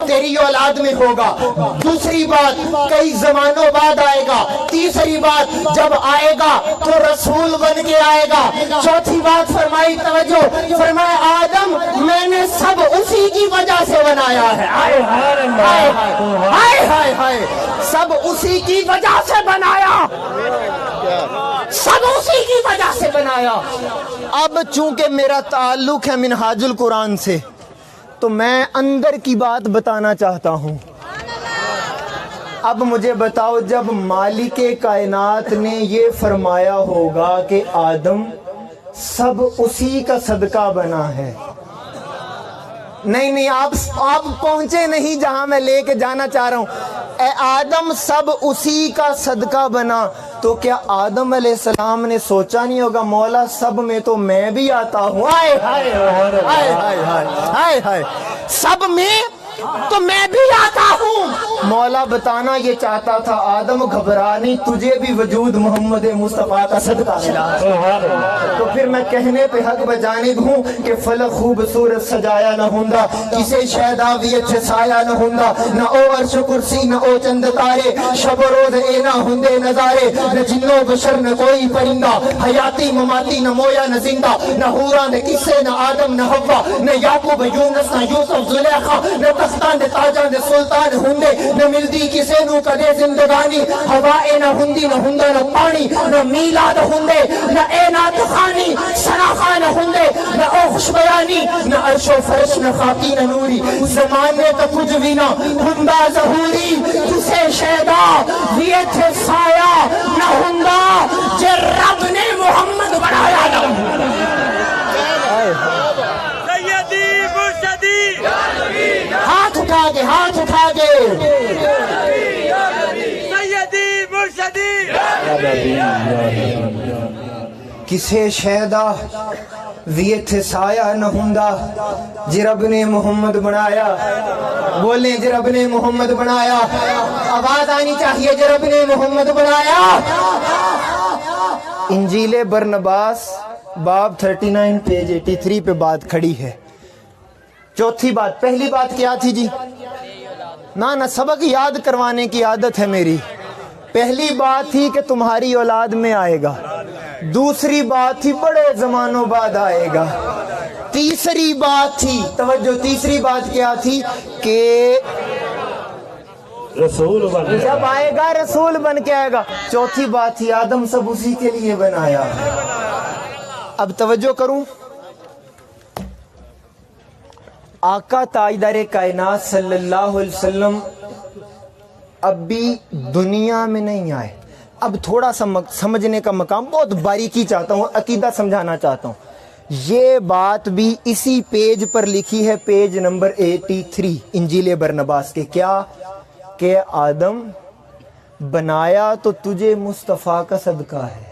تیری اولاد میں ہوگا، دوسری بات کئی زمانوں بعد آئے گا، تیسری بات جب آئے گا تو رسول بن کے آئے گا، چوتھی بات فرمائی توجہ، فرمایا آدم میں نے سب اسی کی وجہ سے بنایا ہے، ہائے ہائے ہائے ہائے، سب اسی کی وجہ سے بنایا، سب اسی کی وجہ سے بنایا۔ اب چونکہ میرا تعلق ہے منہاج القرآن سے تو میں اندر کی بات بتانا چاہتا ہوں۔ اب مجھے بتاؤ، جب مالک کائنات نے یہ فرمایا ہوگا کہ آدم سب اسی کا صدقہ بنا ہے، نہیں آپ پہنچے نہیں جہاں میں لے کے جانا چاہ رہا ہوں، اے آدم سب اسی کا صدقہ بنا، تو کیا آدم علیہ السلام نے سوچا نہیں ہوگا مولا سب میں تو میں بھی آتا ہوں، ہائے ہائے ہائے ہائے ہائے ہائے، سب میں تو میں بھی آتا ہوں۔ مولا بتانا یہ چاہتا تھا آدم گھبرا نہیں، تجھے بھی وجود محمد مصطفیٰ کا صدقہ ملا ہے۔ تو پھر میں کہنے پہ حق بجانب ہوں کہ فلک خوبصورت سجایا نہ ہوندا، کسے شہدا بھی اچھے سایہ نہ ہوندا، نہ او عرش کرسی نہ او چند تارے، شب و روز اے نہ ہوندے نظارے، نہ جنو بشر نہ کوئی پرندہ، حیاتی مماتی نہ مویا نہ زندہ، نہ حورا نہ قصے نہ آدم نہ حوا، نہ یعقوب یونس نہ یوسف زلیخا، نہ تختان تاجاں دے سلطان ہوندے، نہ ملدی کسے نو کدے زندگانی، ہوائے نہ ہوندی نہ ہوندا نہ پانی، نہ میلاد ہوندے نہ اینات خانی، سراخا نہ ہوندے نہ او خوش بیانی، نہ عرش و فرش نہ خاکی نہ نوری، زمانے تا کچھ بھی نہ ہوندا ظہوری، کسے شہدا بھی اتھے سایہ نہ ہوندا، جے رب نے محمد بنایا نہ ہوندا۔ ہاتھ اٹھا کے سیدی مرشدی کسے شہدا وی اتھے سایہ نہ ہوندا، جے رب نے محمد بنایا، بولیں جے رب نے محمد بنایا، آواز آنی چاہیے جے رب نے محمد بنایا۔ انجیل برنباس باب 39 پیج 83 پہ بات کھڑی ہے۔ چوتھی بات، پہلی بات کیا تھی جی؟ نہ سبق یاد کروانے کی عادت ہے میری۔ پہلی بات تھی کہ تمہاری اولاد میں آئے گا، دوسری بات تھی بڑے زمانوں بعد آئے گا، تیسری بات تھی توجہ، تیسری بات کیا تھی کہ رسول بن جب آئے گا رسول بن کے آئے گا، چوتھی بات تھی آدم سب اسی کے لیے بنایا۔ اب توجہ کروں، آقا تاجدار کائنات صلی اللہ علیہ وسلم اب بھی دنیا میں نہیں آئے۔ اب تھوڑا سا سمجھنے کا مقام، بہت باریکی چاہتا ہوں، عقیدہ سمجھانا چاہتا ہوں۔ یہ بات بھی اسی پیج پر لکھی ہے، پیج نمبر 83 انجیل برنباس کے، کیا کہ آدم بنایا تو تجھے مصطفیٰ کا صدقہ ہے،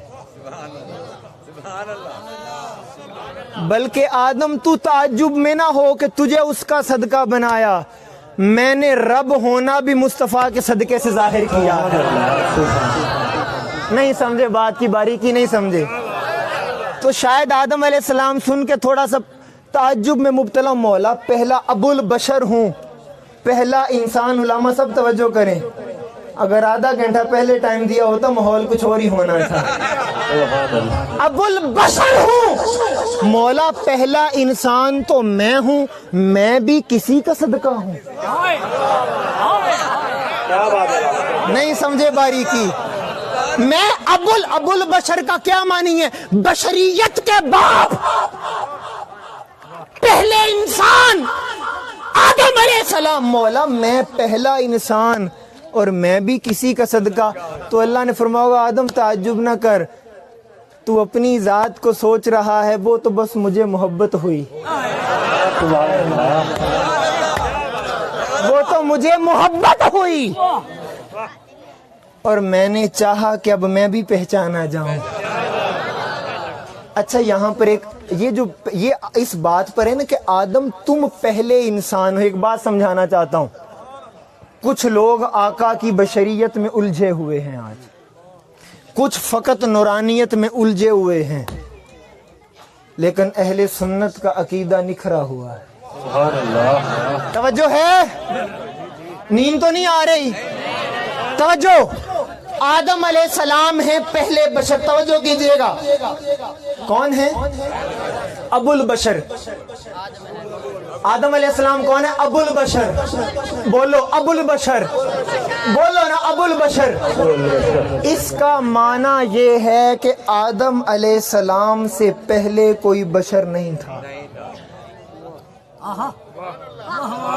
بلکہ آدم تو تعجب میں نہ ہو کہ تجھے اس کا صدقہ بنایا، میں نے رب ہونا بھی مصطفیٰ کے صدقے سے ظاہر کیا۔ نہیں سمجھے بات کی باریکی، نہیں سمجھے تو شاید آدم علیہ السلام سن کے تھوڑا سا تعجب میں مبتلا، مولا پہلا ابو البشر ہوں، پہلا انسان، علماء سب توجہ کریں، اگر آدھا گھنٹہ پہلے ٹائم دیا ہوتا ماحول کچھ اور ہی ہونا تھا۔ ابو البشر ہوں، مولا پہلا انسان تو میں ہوں، میں بھی کسی کا صدقہ ہوں۔ نہیں سمجھے باریکی، میں ابو البشر کا کیا معنی ہے؟ بشریت کے باپ، پہلے انسان آدم علیہ السلام، مولا میں پہلا انسان اور میں بھی کسی کا صدقہ۔ تو اللہ نے فرمایا آدم تعجب نہ کر، تو اپنی ذات کو سوچ رہا ہے، وہ تو بس مجھے محبت ہوئی، وہ تو مجھے محبت ہوئی اور میں نے چاہا کہ اب میں بھی پہچانا جاؤں۔ اچھا یہاں پر ایک یہ اس بات پر ہے نا کہ آدم تم پہلے انسان ہو، ایک بات سمجھانا چاہتا ہوں۔ کچھ لوگ آقا کی بشریت میں الجھے ہوئے ہیں آج، کچھ فقط نورانیت میں الجھے ہوئے ہیں، لیکن اہل سنت کا عقیدہ نکھرا ہوا ہے۔ توجہ ہے؟ نیند تو نہیں آ رہی؟ توجہ، آدم علیہ السلام ہیں پہلے بشر. توجہ کیجئے گا، کون ہے؟ ابو البشر. آدم علیہ السلام کون ہے؟ ابو البشر. بولو ابو البشر، بولو نا ابو البشر. اس کا معنی یہ ہے کہ آدم علیہ السلام سے پہلے کوئی بشر نہیں تھا.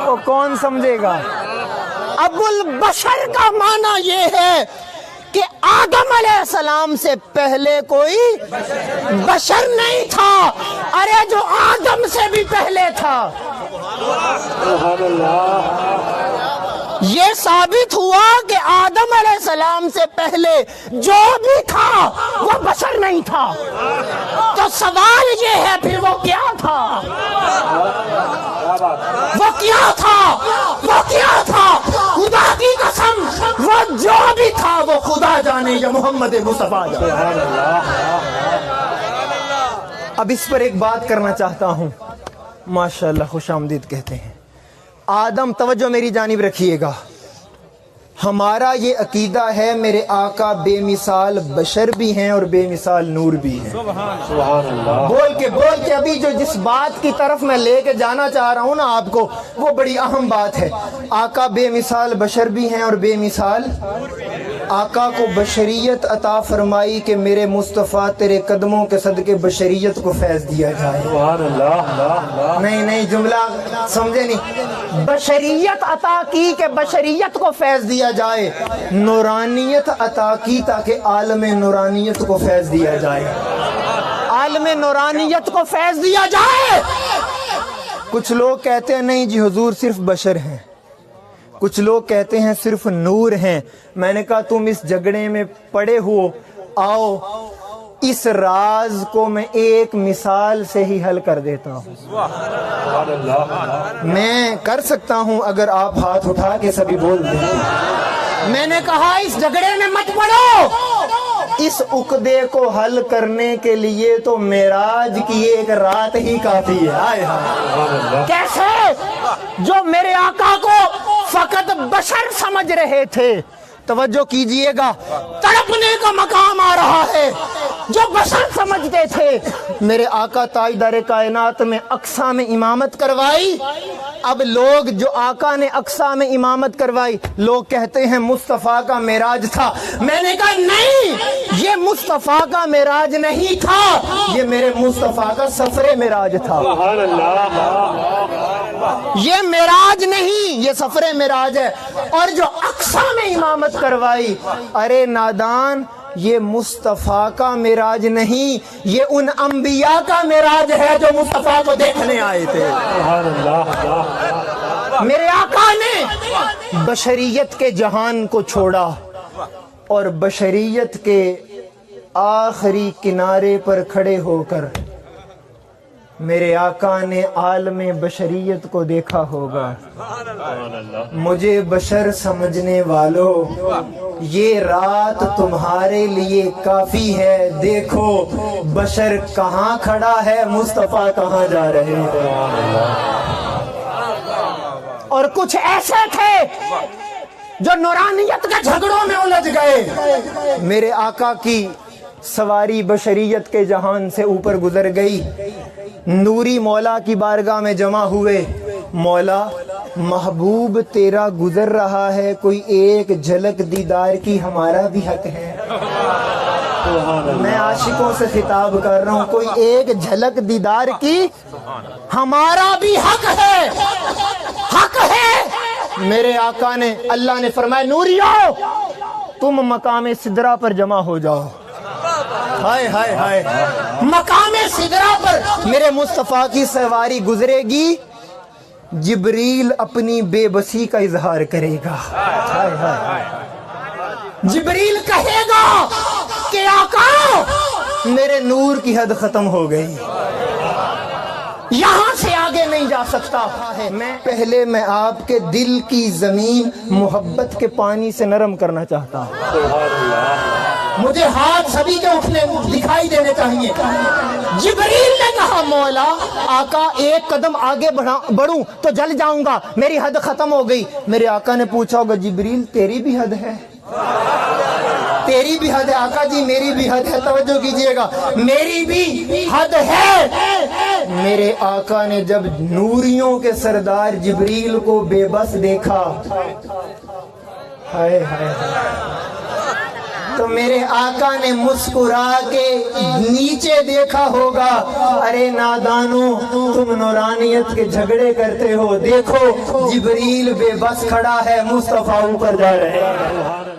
وہ کون سمجھے گا؟ ابو البشر کا معنی یہ ہے کہ آدم علیہ السلام سے پہلے کوئی بشر نہیں تھا. ارے جو آدم سے بھی پہلے تھا. یہ ثابت ہوا کہ آدم علیہ السلام سے پہلے جو بھی تھا وہ بشر نہیں تھا. تو سوال یہ ہے پھر وہ کیا تھا؟ وہ کیا تھا؟ وہ کیا تھا؟ خدا کی قسم وہ جو بھی تھا وہ خدا جانے یا محمد مصطفیٰ جانے. اب اس پر ایک بات کرنا چاہتا ہوں. ماشاءاللہ خوش آمدید کہتے ہیں. آدم، توجہ میری جانب رکھیے گا. ہمارا یہ عقیدہ ہے میرے آقا بے مثال بشر بھی ہیں اور بے مثال نور بھی ہیں. سبحان اللہ. بول کے ابھی جو جس بات کی طرف میں لے کے جانا چاہ رہا ہوں نا آپ کو، وہ بڑی اہم بات ہے. آقا بے مثال بشر بھی ہیں اور بے مثال. آقا کو بشریت عطا فرمائی کہ میرے مصطفیٰ تیرے قدموں کے صدقے بشریت کو فیض دیا جائے. سبحان اللہ. نہیں جملہ سمجھے نہیں. بشریت عطا کی کہ بشریت کو فیض دیا جائے. نورانیت عطا کی تاکہ عالم نورانیت کو فیض دیا جائے. عالم نورانیت کو فیض دیا جائے. کچھ لوگ کہتے ہیں نہیں جی حضور صرف بشر ہیں. کچھ لوگ کہتے ہیں صرف نور ہیں. میں نے کہا تم اس جھگڑے میں پڑے ہو، آؤ اس راز کو میں ایک مثال سے ہی حل کر دیتا ہوں. میں کر سکتا ہوں اگر آپ ہاتھ اٹھا کے سبھی بول دیں. میں نے کہا اس جھگڑے میں مت پڑو. اس عقدے کو حل کرنے کے لیے تو معراج کی ایک رات ہی کافی ہے. ہائے ہائے. کیسے؟ جو میرے آقا کو فقط بشر سمجھ رہے تھے، توجہ کیجئے گا، تڑپنے کا مقام آ رہا ہے. جو بشر سمجھتے تھے، میرے آقا تاجدار کائنات میں اقصیٰ میں امامت کروائی. اب لوگ جو آقا نے اقصیٰ میں امامت کروائی، لوگ کہتے ہیں مصطفیٰ کا معراج تھا. میں نے کہا نہیں، یہ مصطفیٰ کا معراج نہیں تھا، یہ میرے مصطفیٰ کا سفر معراج تھا. سبحان اللہ. یہ معراج نہیں، یہ سفر معراج ہے. اور جو اقصیٰ میں امامت کروائی، ارے نادان، یہ مصطفیٰ کا معراج نہیں، یہ ان انبیاء کا معراج ہے جو مصطفیٰ کو دیکھنے آئے تھے. سبحان اللہ. میرے آقا نے بشریت کے جہان کو چھوڑا اور بشریت کے آخری کنارے پر کھڑے ہو کر میرے آقا نے عالم بشریت کو دیکھا ہوگا. مجھے بشر سمجھنے والوں، یہ رات تمہارے لیے کافی ہے. دیکھو بشر کہاں کھڑا ہے، مصطفیٰ کہاں جا رہے ہیں. اور کچھ ایسے تھے جو نورانیت کے جھگڑوں میں الجھ گئے. میرے آقا کی سواری بشریت کے جہان سے اوپر گزر گئی. نوری مولا کی بارگاہ میں جمع ہوئے. مولا، محبوب تیرا گزر رہا ہے، کوئی ایک جھلک دیدار کی ہمارا بھی حق ہے. میں عاشقوں سے خطاب کر رہا ہوں، کوئی ایک جھلک دیدار کی ہمارا بھی حق ہے. حق ہے. میرے آقا نے، اللہ نے فرمایا نوریو تم مقام سدرہ پر جمع ہو جاؤ. ہائے ہائے ہائے. مقام سدرہ پر میرے مصطفیٰ کی سواری گزرے گی. جبریل اپنی بے بسی کا اظہار کرے گا. ہائے ہائے. جبریل کہے گا کہ آقا میرے نور کی حد ختم ہو گئی، یہاں سے آگے نہیں جا سکتا. میں آپ کے دل کی زمین محبت کے پانی سے نرم کرنا چاہتا ہوں. مجھے ہاتھ سبھی کے اٹھنے دکھائی دینے چاہیے. جبریل نے کہا مولا آقا ایک قدم آگے بڑھوں تو جل جاؤں گا, میری حد ختم ہو گئی. میرے آقا نے پوچھا ہوگا جبریل تیری بھی حد ہے؟ تیری بھی حد ہے آقا جی, میری بھی حد ہے. توجہ کیجئے گا, میری بھی حد ہے. میرے آقا نے جب نوریوں کے سردار جبریل کو بے بس دیکھا, ہائے ہائے تو میرے آقا نے مسکرا کے نیچے دیکھا ہوگا, ارے نادانو تم نورانیت کے جھگڑے کرتے ہو, دیکھو جبریل بے بس کھڑا ہے, مصطفیٰ اوپر جا رہے ہیں.